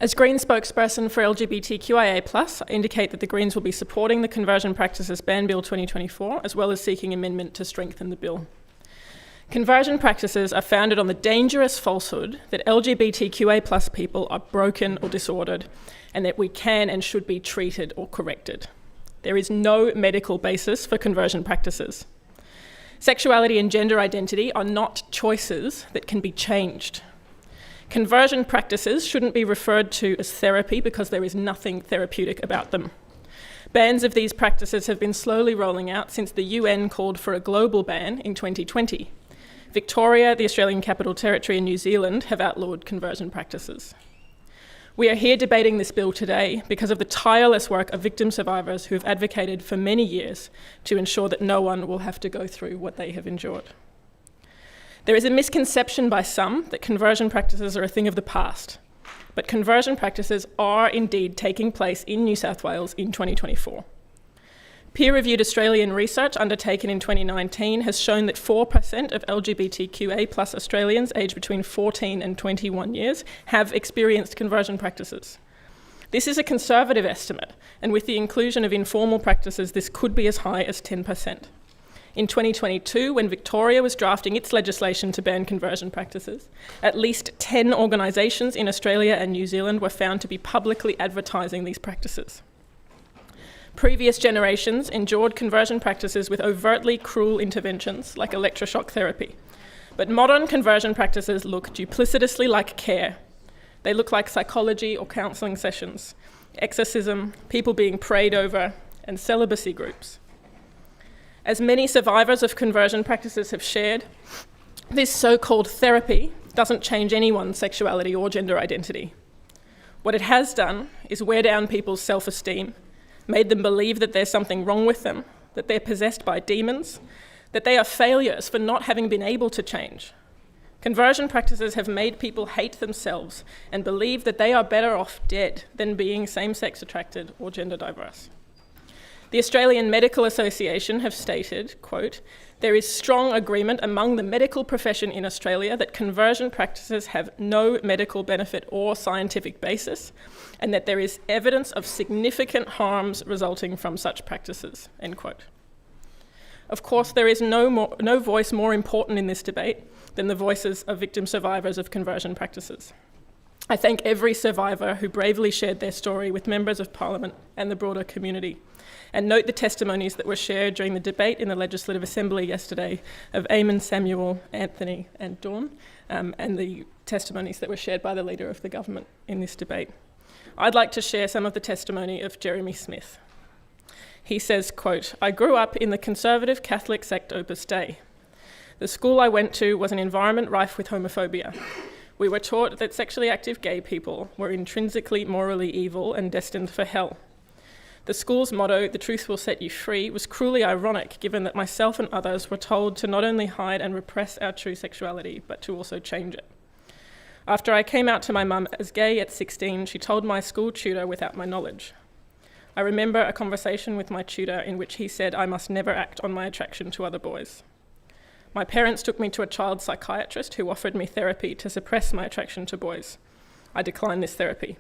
As Green spokesperson for LGBTQIA+, I indicate that the Greens will be supporting the Conversion Practices Ban Bill 2024, as well as seeking amendment to strengthen the bill. Conversion practices are founded on the dangerous falsehood that LGBTQA+ people are broken or disordered, and that we can and should be treated or corrected. There is no medical basis for conversion practices. Sexuality and gender identity are not choices that can be changed. Conversion practices shouldn't be referred to as therapy because there is nothing therapeutic about them. Bans of these practices have been slowly rolling out since the UN called for a global ban in 2020. Victoria, the Australian Capital Territory, and New Zealand have outlawed conversion practices. We are here debating this bill today because of the tireless work of victim survivors who have advocated for many years to ensure that no one will have to go through what they have endured. There is a misconception by some that conversion practices are a thing of the past, but conversion practices are indeed taking place in New South Wales in 2024. Peer-reviewed Australian research undertaken in 2019 has shown that 4% of LGBTQA+ Australians aged between 14 and 21 years have experienced conversion practices. This is a conservative estimate, and with the inclusion of informal practices, this could be as high as 10%. In 2022, when Victoria was drafting its legislation to ban conversion practices, at least 10 organisations in Australia and New Zealand were found to be publicly advertising these practices. Previous generations endured conversion practices with overtly cruel interventions like electroshock therapy. But modern conversion practices look duplicitously like care. They look like psychology or counselling sessions, exorcism, people being prayed over, and celibacy groups. As many survivors of conversion practices have shared, this so-called therapy doesn't change anyone's sexuality or gender identity. What it has done is wear down people's self-esteem, made them believe that there's something wrong with them, that they're possessed by demons, that they are failures for not having been able to change. Conversion practices have made people hate themselves and believe that they are better off dead than being same-sex attracted or gender diverse. The Australian Medical Association have stated, quote, "There is strong agreement among the medical profession in Australia that conversion practices have no medical benefit or scientific basis, and that there is evidence of significant harms resulting from such practices," end quote. Of course, there is no voice more important in this debate than the voices of victim survivors of conversion practices. I thank every survivor who bravely shared their story with members of Parliament and the broader community, and note the testimonies that were shared during the debate in the Legislative Assembly yesterday of Eamon, Samuel, Anthony and Dawn, and the testimonies that were shared by the Leader of the Government in this debate. I'd like to share some of the testimony of Jeremy Smith. He says, quote, "I grew up in the conservative Catholic sect Opus Dei. The school I went to was an environment rife with homophobia. We were taught that sexually active gay people were intrinsically morally evil and destined for hell. The school's motto, 'The truth will set you free,' was cruelly ironic given that myself and others were told to not only hide and repress our true sexuality, but to also change it. After I came out to my mum as gay at 16, she told my school tutor without my knowledge. I remember a conversation with my tutor in which he said I must never act on my attraction to other boys. My parents took me to a child psychiatrist who offered me therapy to suppress my attraction to boys. I declined this therapy.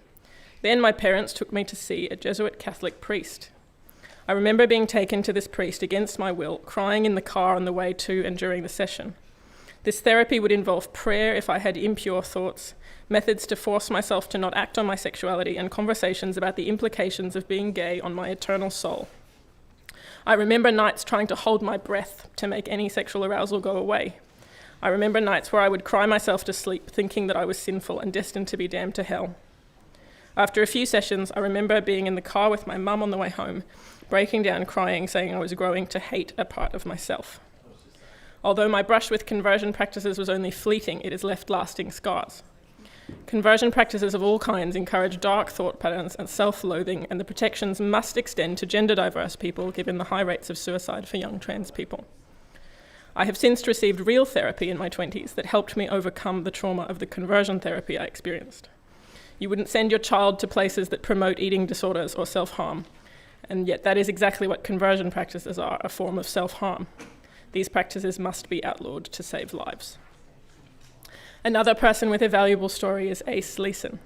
Then my parents took me to see a Jesuit Catholic priest. I remember being taken to this priest against my will, crying in the car on the way to and during the session. This therapy would involve prayer if I had impure thoughts, methods to force myself to not act on my sexuality, and conversations about the implications of being gay on my eternal soul. I remember nights trying to hold my breath to make any sexual arousal go away. I remember nights where I would cry myself to sleep, thinking that I was sinful and destined to be damned to hell. After a few sessions, I remember being in the car with my mum on the way home, breaking down crying, saying I was growing to hate a part of myself. Although my brush with conversion practices was only fleeting, it has left lasting scars. Conversion practices of all kinds encourage dark thought patterns and self-loathing, and the protections must extend to gender diverse people given the high rates of suicide for young trans people. I have since received real therapy in my 20s that helped me overcome the trauma of the conversion therapy I experienced. You wouldn't send your child to places that promote eating disorders or self-harm, and yet that is exactly what conversion practices are, a form of self-harm. These practices must be outlawed to save lives. Another person with a valuable story is Ace Leeson.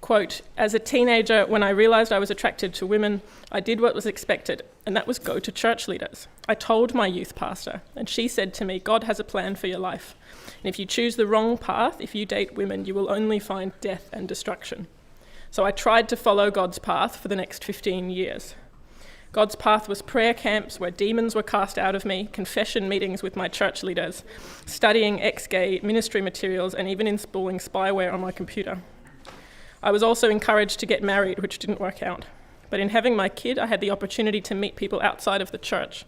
Quote, "As a teenager, when I realised I was attracted to women, I did what was expected, and that was go to church leaders. I told my youth pastor, and she said to me, God has a plan for your life. And if you choose the wrong path, if you date women, you will only find death and destruction. So I tried to follow God's path for the next 15 years. God's path was prayer camps where demons were cast out of me, confession meetings with my church leaders, studying ex-gay ministry materials, and even installing spyware on my computer. I was also encouraged to get married, which didn't work out. But in having my kid, I had the opportunity to meet people outside of the church,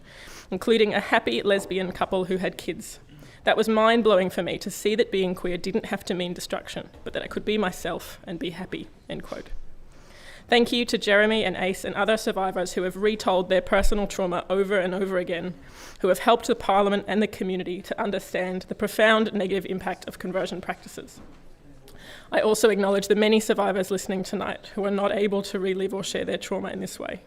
including a happy lesbian couple who had kids. That was mind-blowing for me to see that being queer didn't have to mean destruction, but that I could be myself and be happy," end quote. Thank you to Jeremy and Ace and other survivors who have retold their personal trauma over and over again, who have helped the Parliament and the community to understand the profound negative impact of conversion practices. I also acknowledge the many survivors listening tonight who are not able to relive or share their trauma in this way.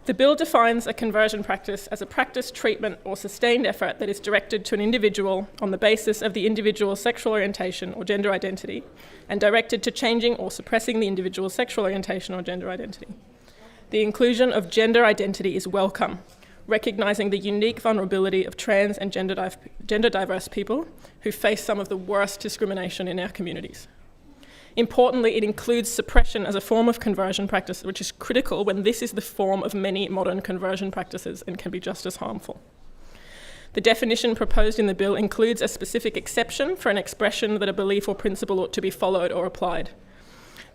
The bill defines a conversion practice as a practice, treatment, or sustained effort that is directed to an individual on the basis of the individual's sexual orientation or gender identity, and directed to changing or suppressing the individual's sexual orientation or gender identity. The inclusion of gender identity is welcome, recognising the unique vulnerability of trans and gender diverse people who face some of the worst discrimination in our communities. Importantly, it includes suppression as a form of conversion practice, which is critical when this is the form of many modern conversion practices and can be just as harmful. The definition proposed in the bill includes a specific exception for an expression that a belief or principle ought to be followed or applied.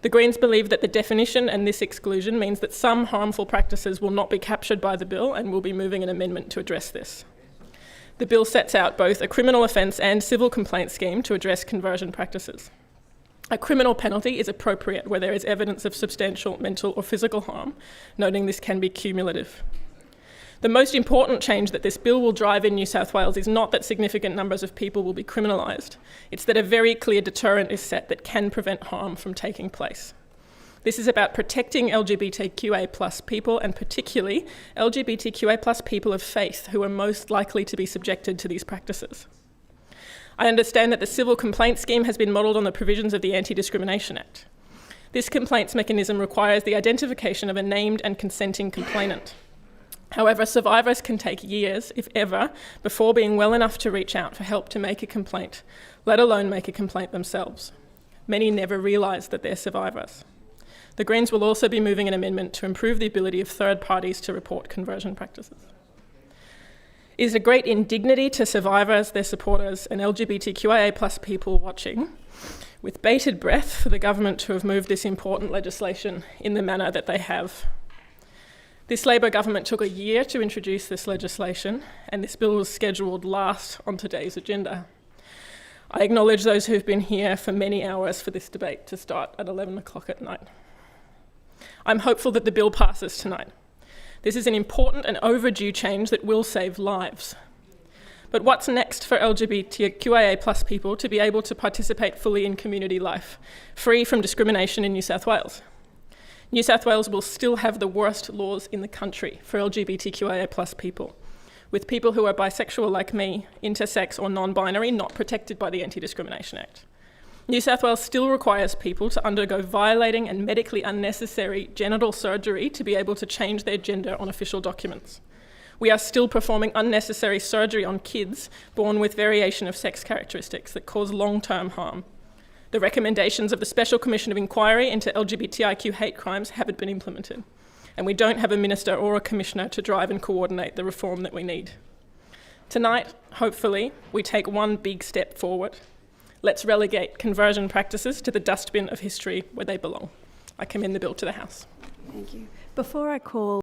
The Greens believe that the definition and this exclusion means that some harmful practices will not be captured by the bill, and will be moving an amendment to address this. The bill sets out both a criminal offence and civil complaint scheme to address conversion practices. A criminal penalty is appropriate where there is evidence of substantial mental or physical harm, noting this can be cumulative. The most important change that this bill will drive in New South Wales is not that significant numbers of people will be criminalised, it's that a very clear deterrent is set that can prevent harm from taking place. This is about protecting LGBTQA+ people, and particularly LGBTQA+ people of faith who are most likely to be subjected to these practices. I understand that the civil complaint scheme has been modelled on the provisions of the Anti-Discrimination Act. This complaints mechanism requires the identification of a named and consenting complainant. However, survivors can take years, if ever, before being well enough to reach out for help to make a complaint, let alone make a complaint themselves. Many never realise that they're survivors. The Greens will also be moving an amendment to improve the ability of third parties to report conversion practices. It is a great indignity to survivors, their supporters, and LGBTQIA+ people watching, with bated breath for the government to have moved this important legislation in the manner that they have. This Labor government took a year to introduce this legislation, and this bill was scheduled last on today's agenda. I acknowledge those who've been here for many hours for this debate to start at 11 o'clock at night. I'm hopeful that the bill passes tonight. This is an important and overdue change that will save lives. But what's next for LGBTQIA+ people to be able to participate fully in community life, free from discrimination in New South Wales? New South Wales will still have the worst laws in the country for LGBTQIA+ people, with people who are bisexual like me, intersex or non-binary not protected by the Anti-Discrimination Act. New South Wales still requires people to undergo violating and medically unnecessary genital surgery to be able to change their gender on official documents. We are still performing unnecessary surgery on kids born with variation of sex characteristics that cause long-term harm. The recommendations of the Special Commission of Inquiry into LGBTIQ hate crimes haven't been implemented, and we don't have a minister or a commissioner to drive and coordinate the reform that we need. Tonight, hopefully, we take one big step forward. Let's relegate conversion practices to the dustbin of history where they belong. I commend the bill to the House. Thank you. Before I call